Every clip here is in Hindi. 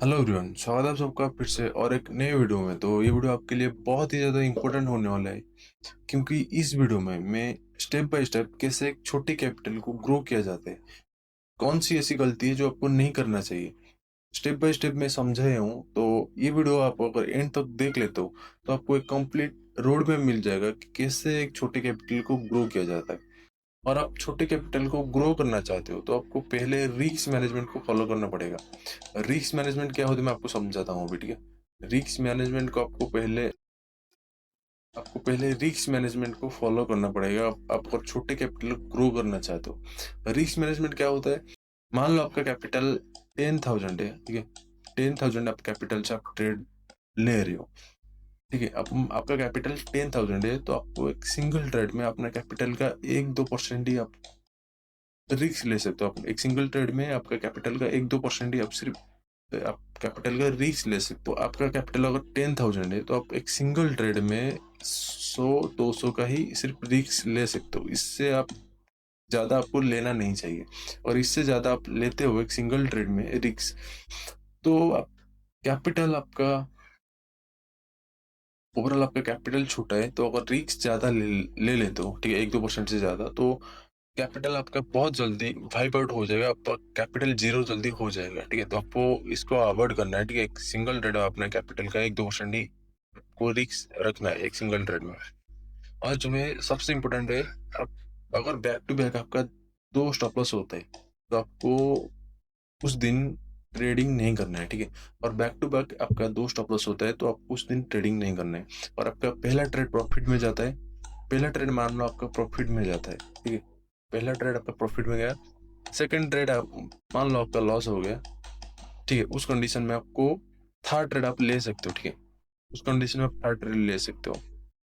हेलो एवरीवन, स्वागत है आप सबका फिर से और एक नए वीडियो में। तो ये वीडियो आपके लिए बहुत ही ज़्यादा इंपॉर्टेंट होने वाला है, क्योंकि इस वीडियो में मैं स्टेप बाय स्टेप कैसे एक छोटी कैपिटल को ग्रो किया जाता है, कौन सी ऐसी गलती है जो आपको नहीं करना चाहिए, स्टेप बाय स्टेप मैं समझाया हूँ। तो ये वीडियो आप अगर एंड तक देख लेते हो तो आपको एक कंप्लीट रोड मैप मिल जाएगा कि कैसे एक छोटे कैपिटल को ग्रो किया जाता है। और आप छोटे कैपिटल को ग्रो करना चाहते हो तो आपको पहले रिस्क मैनेजमेंट को फॉलो करना पड़ेगा। रिस्क मैनेजमेंट क्या होता है मैं आपको समझाता हूँ अभी, ठीक है। रिस्क मैनेजमेंट को आपको पहले रिस्क मैनेजमेंट को फॉलो करना पड़ेगा। आप अगर छोटे कैपिटल ग्रो करना चाहते हो, रिस्क मैनेजमेंट क्या होता है। मान लो आपका कैपिटल 10,000 है, ठीक है। 10,000 आप कैपिटल से आप ट्रेड ले रहे हो, ठीक है। अब आपका कैपिटल 10,000 है तो आपको एक सिंगल ट्रेड में अपना कैपिटल का 1-2% ही आप रिस्क ले सकते हो। आप एक सिंगल ट्रेड में आपका कैपिटल का 1-2% ही आप सिर्फ आप कैपिटल का रिस्क ले सकते हो। आपका कैपिटल अगर 10,000 है तो आप एक सिंगल ट्रेड में 100-200 का ही सिर्फ रिस्क ले सकते हो। इससे आप ज़्यादा आपको लेना नहीं चाहिए। और इससे ज़्यादा आप लेते हो एक सिंगल ट्रेड में रिस्क, तो कैपिटल आपका ओवरऑल आपका कैपिटल छोटा है, तो अगर रिस्क ज़्यादा ले लेते हो, ठीक है, 1-2% से ज़्यादा, तो कैपिटल आपका बहुत जल्दी वाइप आउट हो जाएगा। आपका कैपिटल जीरो जल्दी हो जाएगा, ठीक है। तो आपको इसको अवॉइड करना है, ठीक है। एक सिंगल ट्रेड में अपने कैपिटल का 1-2% ही को रिस्क रखना है एक सिंगल ट्रेड में। और जो है सबसे इम्पोर्टेंट है, आप अगर बैक टू बैक आपका 2 स्टॉप लॉस होता है तो आपको उस दिन ट्रेडिंग नहीं करना है, ठीक है। और बैक टू बैक आपका 2 स्टॉप लॉस होता है तो आपको उस दिन ट्रेडिंग नहीं करना है। और आपका पहला ट्रेड प्रॉफिट में जाता है, पहला ट्रेड मान लो आपका प्रॉफिट में जाता है, ठीक है। पहला ट्रेड आपका प्रॉफिट में गया, सेकंड ट्रेड आप मान लो आपका लॉस हो गया, ठीक है। उस कंडीशन में आपको थर्ड ट्रेड आप ले सकते हो, ठीक है। उस कंडीशन में आप थर्ड ट्रेड ले सकते हो।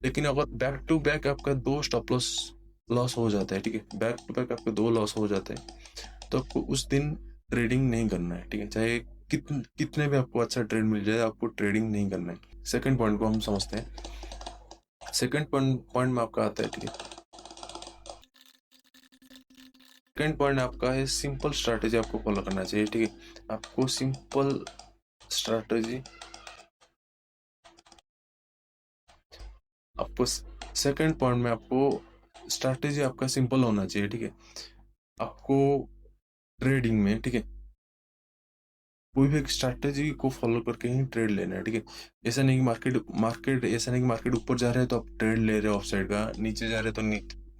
लेकिन अगर बैक टू बैक आपका 2 स्टॉप लॉस लॉस हो जाता है, ठीक है, बैक टू बैक आपके 2 लॉस हो जाते हैं, तो आपको उस दिन ट्रेडिंग नहीं करना है, ठीक है। चाहे कितने भी आपको अच्छा ट्रेड मिल जाए, आपको ट्रेडिंग नहीं करना है। सेकंड पॉइंट को हम समझते हैं। सेकंड पॉइंट में आपका आता है, ठीक है। सेकंड पॉइंट आपका है सिंपल स्ट्रैटेजी आपको फॉलो करना चाहिए, ठीक है। आपको सिंपल स्ट्रैटेजी आपको सेकंड पॉइंट में आपको स्ट्रैटेजी आपका सिंपल होना चाहिए, ठीक है। आपको ट्रेडिंग में, ठीक है, कोई भी एक स्ट्रैटेजी को फॉलो करके ही ट्रेड लेना है, ठीक है। ऐसा नहीं कि मार्केट ऊपर जा रहा है तो आप ट्रेड ले रहे हो ऑफ साइड का, नीचे जा रहे हो तो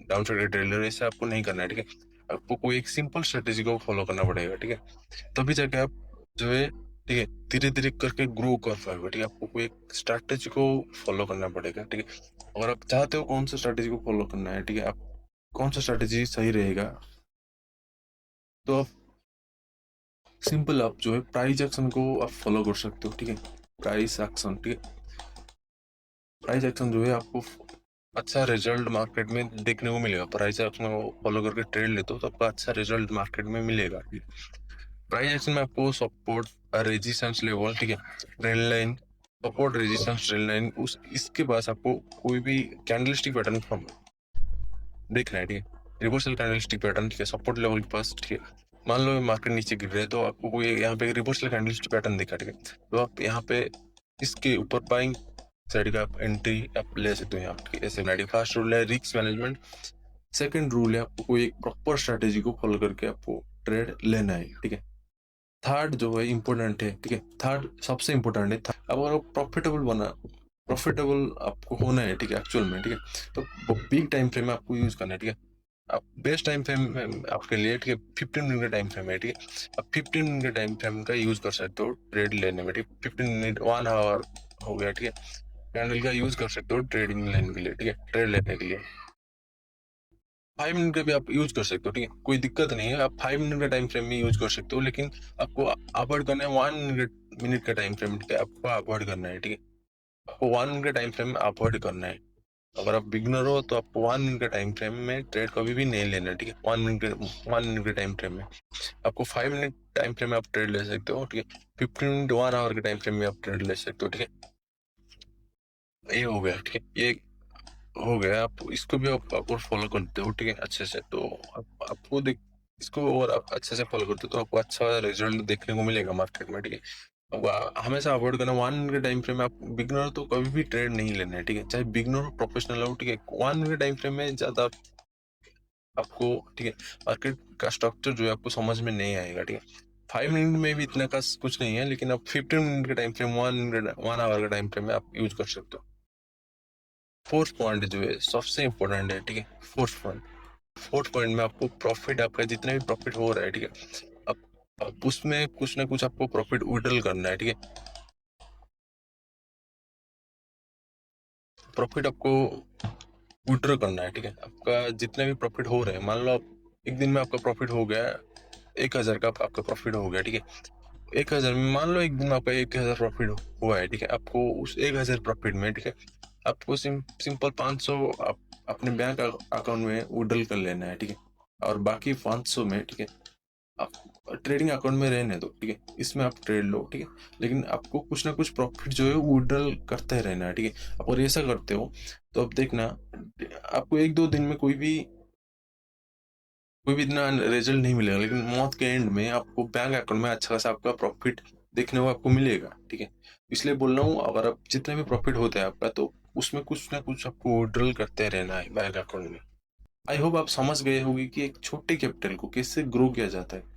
डाउन साइड का ट्रेड ले रहे हो। ऐसा आपको नहीं करना है, ठीक है। आपको कोई एक सिंपल स्ट्रैटेजी को फॉलो करना पड़ेगा, ठीक है। तभी जाके आप जो है, ठीक है, धीरे धीरे करके ग्रो कर पाएगा, ठीक है। आपको कोई एक स्ट्रैटेजी को फॉलो करना पड़ेगा, ठीक है। अगर आप चाहते हो कौन सा स्ट्रैटेजी को फॉलो करना है, ठीक है, आप कौन सा स्ट्रैटेजी सही रहेगा, तो आप सिंपल आप जो है प्राइस एक्शन को आप फॉलो कर सकते हो, ठीक है। प्राइस एक्शन, ठीक है। प्राइस एक्शन जो है आपको अच्छा रिजल्ट मार्केट में देखने को मिलेगा। प्राइस एक्शन को फॉलो करके ट्रेड लेते हो तो आपका अच्छा रिजल्ट मार्केट में मिलेगा, ठीक है। प्राइस एक्शन में आपको सपोर्ट, रेजिस्टेंस लेवल, ठीक है, trend line, support resistance trend line, उस इसके पास आपको कोई भी कैंडलस्टिक पैटर्न देखना है, ठीक है। रिवर्सल कैंडलस्टिक पैटर्न, ठीक है, सपोर्ट लेवल के पास, ठीक है। मान लो मार्केट नीचे गिर रहा है तो आपको कोई यहाँ पे रिवर्सल कैंडलस्टिक पैटर्न दिखा, ठीक है, तो आप यहाँ पे इसके ऊपर बाइंग साइड का आप एंट्री आप ले सकते हो यहाँ पे। ऐसे फर्स्ट रूल है रिस्क मैनेजमेंट। सेकंड रूल है आपको कोई एक प्रॉपर स्ट्रेटेजी को फॉलो करके आपको ट्रेड लेना है, ठीक है। थर्ड जो है इम्पोर्टेंट है, ठीक है, थर्ड सबसे इम्पोर्टेंट है। अब अगर प्रॉफिटेबल आपको होना है, ठीक है, एक्चुअल में, ठीक है, तो बिग टाइम फ्रेम में आपको यूज करना है, ठीक है। आप बेस्ट टाइम फ्रेम आपके लिए, ठीक है, 15 मिनट का टाइम फ्रेम है, ठीक है। आप 15 मिनट के टाइम फ्रेम का यूज कर सकते हो ट्रेड लेने में, ठीक है। 15 मिनट 1 आवर हो गया, ठीक है। कैंडल का यूज कर सकते हो ट्रेडिंग लेने के लिए, ठीक है, ट्रेड लेने के लिए। 5 मिनट का भी आप यूज कर सकते हो, ठीक है, कोई दिक्कत नहीं है। आप 5 मिनट का टाइम फ्रेम में यूज कर सकते हो, लेकिन आपको अवॉइड करना है 1 मिनट का टाइम फ्रेम, ठीक है, आपको अवॉइड करना है, ठीक है। आपको 1 मिनट का टाइम फ्रेम अवॉइड करना है। अगर आप बिगनर हो तो आपको 1 मिनट का टाइम फ्रेम में ट्रेड कभी भी नहीं लेना है, ठीक है। 1 मिनट के टाइम फ्रेम में आपको 5 मिनट टाइम फ्रेम में आप ट्रेड ले सकते हो, ठीक है। 15 मिनट 1 आवर के टाइम फ्रेम में आप ट्रेड ले सकते हो, ठीक है। ये हो गया, ठीक है, ये हो गया। आप इसको भी आप अगर फॉलो करते हो, ठीक है, अच्छे से, तो आपको देख इसको और आप अच्छे से फॉलो करते हो तो आपको अच्छा रिजल्ट देखने को मिलेगा मार्केट में, ठीक है। हमेशा अवॉइड करना 1 मिनट के टाइम फ्रेम में। आप बिगिनर तो कभी भी ट्रेड नहीं लेना है, ठीक है? चाहे बिगिनर हो, प्रोफेशनल हो, ठीक है? 1 मिनट के टाइम फ्रेम में ज़्यादा आपको, ठीक है, मार्केट का स्ट्रक्चर जो है आपको समझ में नहीं आएगा, ठीक है? 5 मिनट में भी इतना खास कुछ नहीं है, लेकिन आप 15 मिनट के टाइम फ्रेम, 1 मिनट 1 आवर का टाइम फ्रेम में आप यूज़ कर सकते हो। फोर्थ पॉइंट जो है सबसे इम्पोर्टेंट है, ठीक है? फोर्थ पॉइंट में आपको प्रॉफिट, आपका जितना भी प्रॉफिट हो रहा है, ठीक है, अब उसमें कुछ ना कुछ आपको प्रॉफिट विड्रॉल करना है, ठीक है? प्रॉफिट आपको विड्रॉ करना है, ठीक है? आपका जितने भी प्रॉफिट हो रहे हैं, मान लो आप एक दिन में आपका प्रॉफिट हो गया 1,000 का, आपका प्रॉफिट हो गया, ठीक है? 1,000 में मान लो एक दिन में आपका 1,000 प्रॉफिट हुआ है, ठीक है? आपको उस 1,000 प्रॉफिट में, ठीक है, आपको सिंपल 500 आप अपने बैंक अकाउंट में विड्रॉल कर लेना है, ठीक है? और बाकी 500 में, ठीक है, आप ट्रेडिंग अकाउंट में रहने दो, ठीक है? इसमें आप ट्रेड लो, ठीक है? लेकिन आपको कुछ ना कुछ प्रॉफिट जो है वो विड्रॉल करते रहना है, ठीक है? आप अगर ऐसा करते हो तो अब देखना, आपको 1-2 दिन में कोई भी इतना रिजल्ट नहीं मिलेगा, लेकिन मौत के एंड में आपको बैंक अकाउंट में अच्छा खासा आपका प्रॉफिट देखने को आपको मिलेगा, ठीक है? इसलिए बोल रहा हूँ, अगर आप जितना भी प्रॉफिट होता है आपका, तो उसमें कुछ ना कुछ आपको विड्रॉल करते रहना है बैंक अकाउंट में। आई होप आप समझ गए होंगे कि एक छोटे कैपिटल को कैसे ग्रो किया जाता है।